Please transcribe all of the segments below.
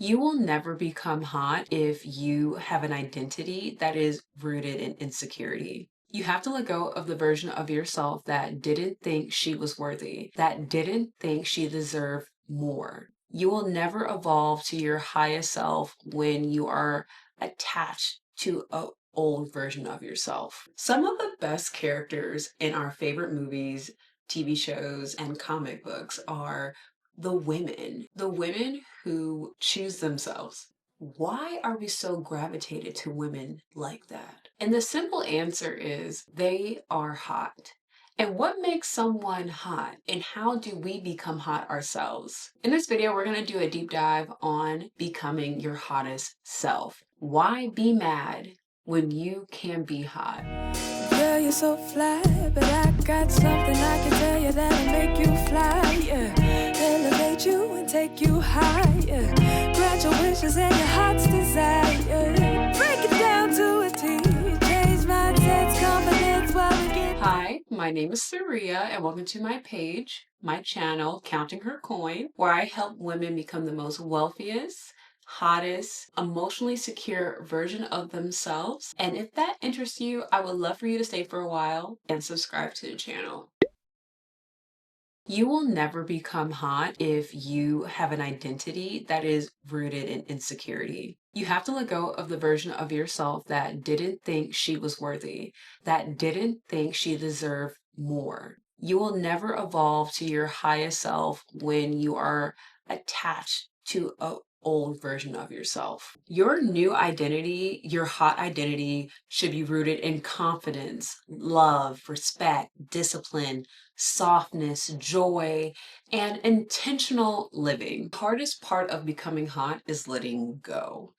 You will never become hot if you have an identity that is rooted in insecurity. You have to let go of the version of yourself that didn't think she was worthy, that didn't think she deserved more. You will never evolve to your highest self when you are attached to a old version of yourself. Some of the best characters in our favorite movies, TV shows, and comic books are the women who choose themselves. Why are we so gravitated to women like that? And the simple answer is they are hot. And what makes someone hot, and how do we become hot ourselves? In this video, we're going to do a deep dive on becoming your hottest self. Why be mad when you can be hot? Girl, you're so fly, but I got something I can tell you that'll make you fly, yeah. Elevate you and take you higher. Grant your wishes and your heart's desire. Break it down to a T. Change mindsets, confidence while we get. Hi, my name is Saria, and welcome to my page, my channel, Counting Her Coin, where I help women become the most wealthiest, hottest, emotionally secure version of themselves. And if that interests you, I would love for you to stay for a while and subscribe to the channel. You will never become hot if you have an identity that is rooted in insecurity. You have to let go of the version of yourself that didn't think she was worthy, that didn't think she deserved more. You will never evolve to your highest self when you are attached to a old version of yourself. Your new identity, your hot identity, should be rooted in confidence, love, respect, discipline, softness, joy, and intentional living. The hardest part of becoming hot is letting go.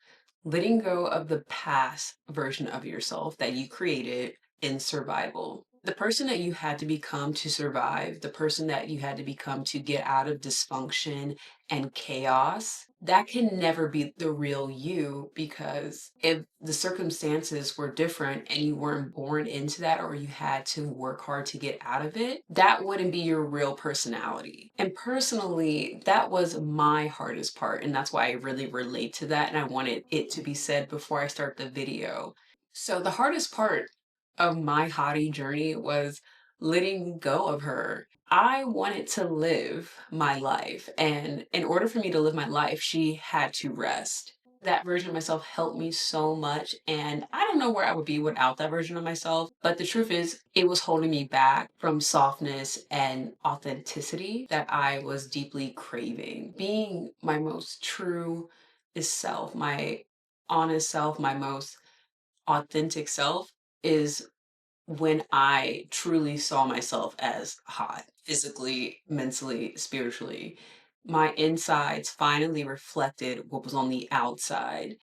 Letting go of the past version of yourself that you created in survival. The person that you had to become to survive, the person that you had to become to get out of dysfunction and chaos, that can never be the real you, because if the circumstances were different and you weren't born into that, or you had to work hard to get out of it, that wouldn't be your real personality. And personally, that was my hardest part, and that's why I really relate to that, and I wanted it to be said before I start the video. So the hardest part of my hottie journey was letting go of her. I wanted to live my life, and in order for me to live my life, she had to rest. That version of myself helped me so much, and I don't know where I would be without that version of myself. But the truth is, it was holding me back from softness and authenticity that I was deeply craving. Being my most true self, my honest self, my most authentic self is when I truly saw myself as hot, physically, mentally, spiritually. My insides finally reflected what was on the outside.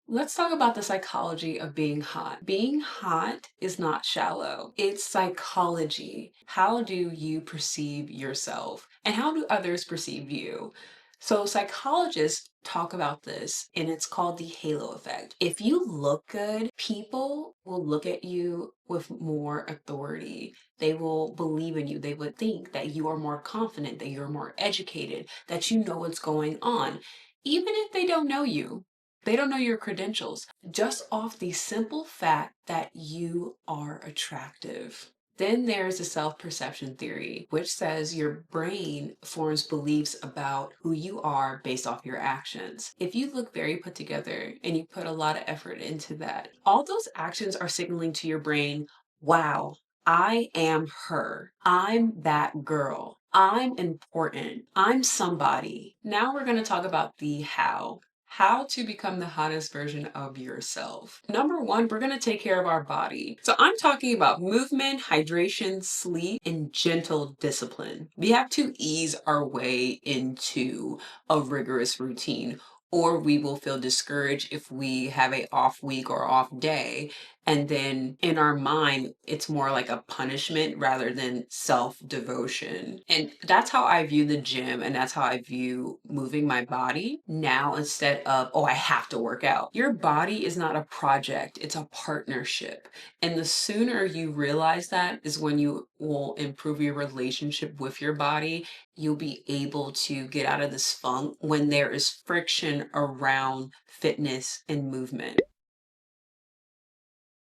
Let's talk about the psychology of being hot. Being hot is not shallow. It's psychology. How do you perceive yourself? And how do others perceive you? So psychologists talk about this, and it's called the halo effect. If you look good, people will look at you with more authority. They will believe in you. They would think that you are more confident, that you're more educated, that you know what's going on. Even if they don't know you, they don't know your credentials, just off the simple fact that you are attractive. Then there's the self-perception theory, which says your brain forms beliefs about who you are based off your actions. If you look very put together and you put a lot of effort into that, all those actions are signaling to your brain, wow, I am her. I'm that girl. I'm important. I'm somebody. Now we're going to talk about the how. How to become the hottest version of yourself. Number one, we're going to take care of our body. So I'm talking about movement, hydration, sleep, and gentle discipline. We have to ease our way into a rigorous routine, or we will feel discouraged if we have a off week or off day. And then in our mind, it's more like a punishment rather than self-devotion. And that's how I view the gym, and that's how I view moving my body now, instead of, oh, I have to work out. Your body is not a project, it's a partnership. And the sooner you realize that is when you will improve your relationship with your body you'll be able to get out of this funk when there is friction around fitness and movement.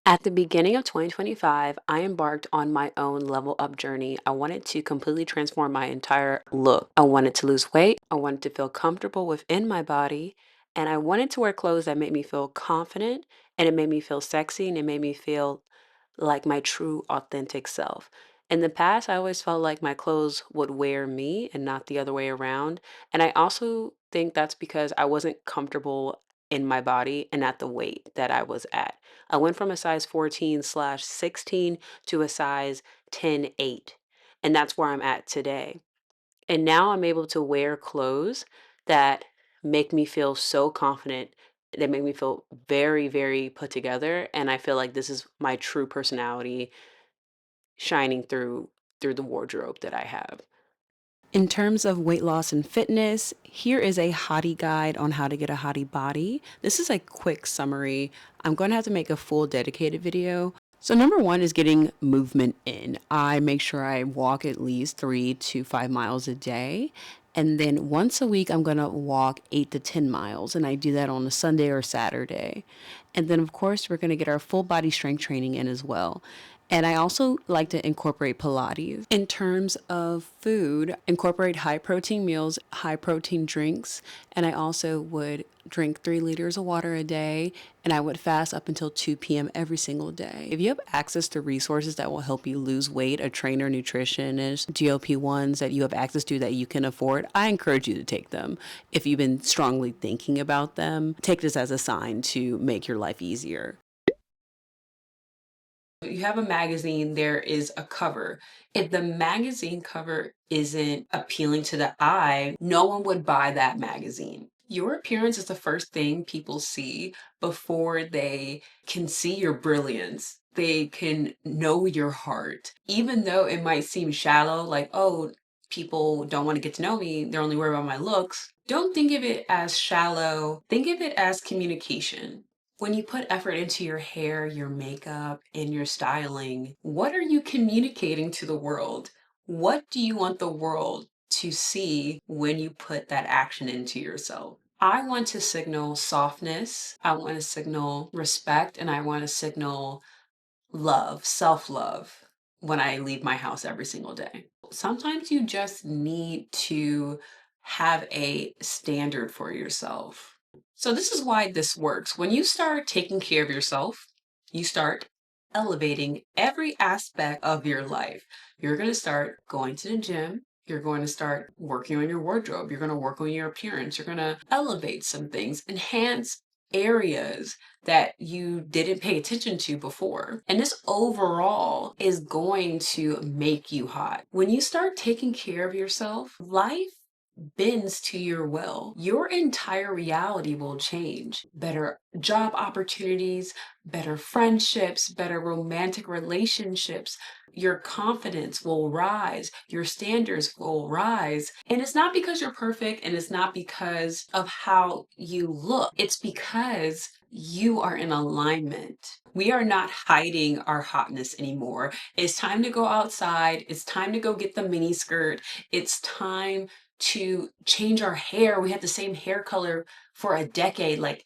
At the beginning of 2025, I embarked on my own level up journey. I wanted to completely transform my entire look. I wanted to lose weight. I wanted to feel comfortable within my body. And I wanted to wear clothes that made me feel confident and it made me feel sexy and it made me feel like my true authentic self. In the past, I always felt like my clothes would wear me and not the other way around. And I also think that's because I wasn't comfortable in my body and at the weight that I was at. I went from a size 14/16 to a size 10/8. And that's where I'm at today. And now I'm able to wear clothes that make me feel so confident. They make me feel very, very put together. And I feel like this is my true personality shining through the wardrobe that I have. In terms of weight loss and fitness, here is a hottie guide on how to get a hottie body. This is a quick summary. I'm going to have to make a full dedicated video. So number one is getting movement in. I make sure I walk at least 3 to 5 miles a day. And then once a week, I'm going to walk 8 to 10 miles. And I do that on a Sunday or Saturday. And then, of course, we're going to get our full body strength training in as well. And I also like to incorporate Pilates. In terms of food, incorporate high protein meals, high protein drinks, and I also would drink 3 liters of water a day, and I would fast up until 2 p.m. every single day. If you have access to resources that will help you lose weight, a trainer, nutritionist, GLP-1s that you have access to that you can afford, I encourage you to take them. If you've been strongly thinking about them, take this as a sign to make your life easier. You have a magazine, there is a cover. If the magazine cover isn't appealing to the eye, no one would buy that magazine. Your appearance is the first thing people see before they can see your brilliance. They can know your heart. Even though it might seem shallow, like, oh, people don't want to get to know me, they're only worried about my looks. Don't think of it as shallow, think of it as communication. When you put effort into your hair, your makeup, and your styling, what are you communicating to the world? What do you want the world to see when you put that action into yourself? I want to signal softness, I want to signal respect, and I want to signal love, self love when I leave my house every single day. Sometimes you just need to have a standard for yourself. So, this is why this works. When you start taking care of yourself, you start elevating every aspect of your life. You're going to start going to the gym. You're going to start working on your wardrobe. You're going to work on your appearance. You're going to elevate some things, enhance areas that you didn't pay attention to before. And this overall is going to make you hot. When you start taking care of yourself, life bends to your will. Your entire reality will change. Better job opportunities, better friendships, better romantic relationships. Your confidence will rise, your standards will rise. And it's not because you're perfect and it's not because of how you look, it's because you are in alignment. We are not hiding our hotness anymore. It's time to go outside. It's time to go get the mini skirt. It's time to change our hair. We had the same hair color for a decade. Like,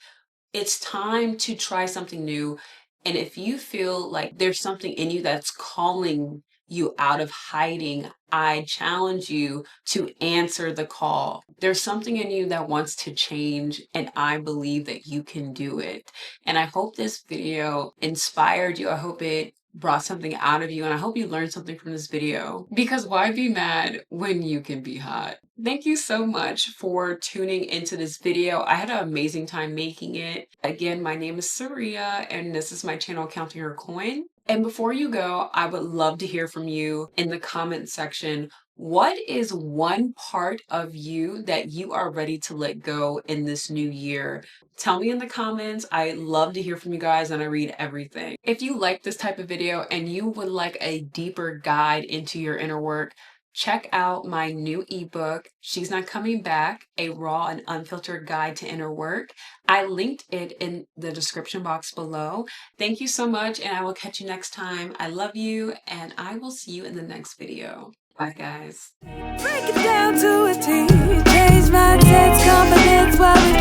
it's time to try something new. And if you feel like there's something in you that's calling you out of hiding, I challenge you to answer the call. There's something in you that wants to change, and I believe that you can do it. And I hope this video inspired you. I hope it brought something out of you, and I hope you learned something from this video, because why be mad when you can be hot? Thank you so much for tuning into this video. I had an amazing time making it. Again, my name is Saria, and this is my channel, Counting Her Coin. And before you go, I would love to hear from you in the comment section. What is one part of you that you are ready to let go in this new year? Tell me in the comments. I love to hear from you guys and I read everything. If you like this type of video and you would like a deeper guide into your inner work, check out my new ebook, She's Not Coming Back, a raw and unfiltered guide to inner work. I linked it in the description box below. Thank you so much, and I will catch you next time. I love you, and I will see you in the next video. Bye, guys. Break it down to a T. Change mindsets, confidence while we